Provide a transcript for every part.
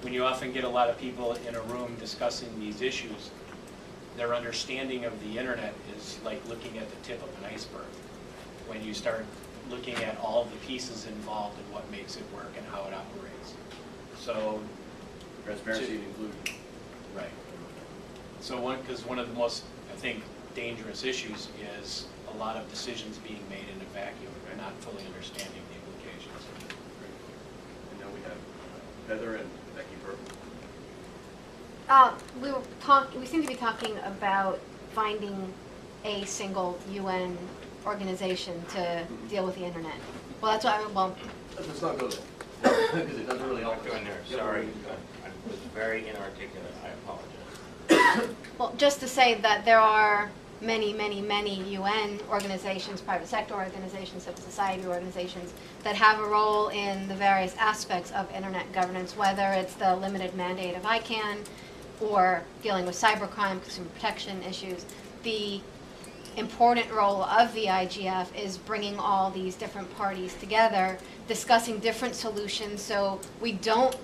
when you often get a lot of people in a room discussing these issues, their understanding of the internet is like looking at the tip of an iceberg. When you start looking at all the pieces involved and what makes it work and how it operates. So, transparency and inclusion. Right. So because one of the most, I think, dangerous issues is a lot of decisions being made in a vacuum and not fully understanding the implications. And now we have Heather and Becky Burton. We seem to be talking about finding a single UN organization to deal with the internet. Well, that's why Let's not go there, because it doesn't really help us. Going there. Sorry, I was very inarticulate. I apologize. well, just to say that there are many UN organizations, private sector organizations, civil society organizations that have a role in the various aspects of internet governance, whether it's the limited mandate of ICANN or dealing with cybercrime, consumer protection issues. The important role of the IGF is bringing all these different parties together, discussing different solutions so we don't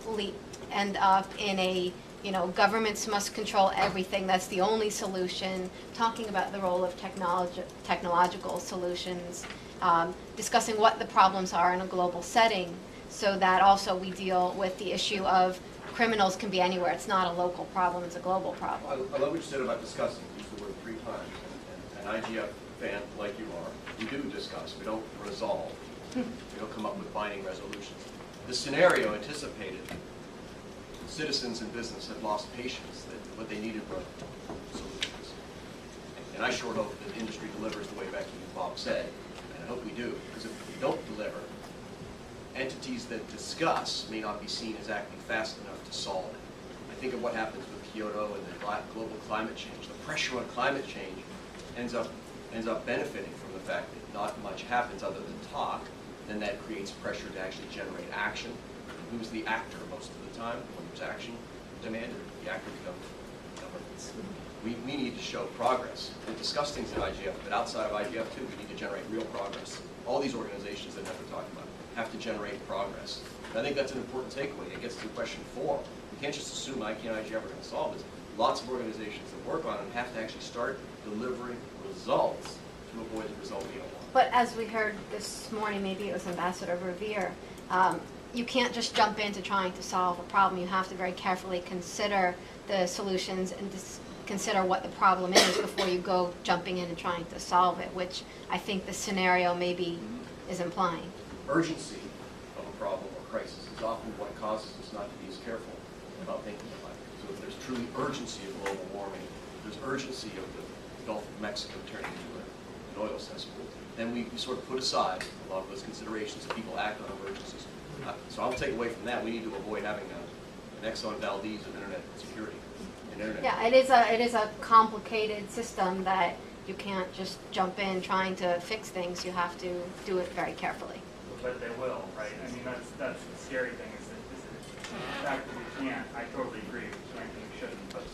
end up in a, governments must control everything, that's the only solution, talking about the role of technological solutions, discussing what the problems are in a global setting so that also we deal with the issue of criminals can be anywhere. It's not a local problem, it's a global problem. I love what you said about discussing. You used the word 3 times. And an IGF fan like you are, we do discuss. We don't resolve. We don't come up with binding resolutions. The scenario anticipated citizens and business had lost patience, that what they needed were solutions. And I sure hope that industry delivers the way Becky and Bob said, and I hope we do, because if we don't deliver, entities that discuss may not be seen as acting fast enough to solve it. I think of what happens with Kyoto and the global climate change. The pressure on climate change ends up benefiting from the fact that not much happens other than talk, then that creates pressure to actually generate action. And who's the actor most of the time? When there's action demanded, the actor becomes governments. We need to show progress. We discuss things in IGF, but outside of IGF too, we need to generate real progress. All these organizations that we're talking about have to generate progress. And I think that's an important takeaway. It gets to question 4. We can't just assume ICANN and IGF are going to solve this. Lots of organizations that work on it have to actually start delivering results to avoid the result we don't want. But as we heard this morning, maybe it was Ambassador Revere, you can't just jump into trying to solve a problem. You have to very carefully consider the solutions and consider what the problem is before you go jumping in and trying to solve it, which I think the scenario maybe is implying. Urgency of a problem or crisis is often what causes us not to be as careful about thinking about it. So if there's truly urgency of global warming, there's urgency of the Gulf of Mexico turning into an oil cesspool, then we sort of put aside a lot of those considerations that people act on emergencies. So I'll take away from that, we need to avoid having an Exxon Valdez of internet security. Yeah, it is a complicated system that you can't just jump in trying to fix things. You have to do it very carefully. But they will, right? I mean, that's the scary thing is that the fact that we can't. I totally agree.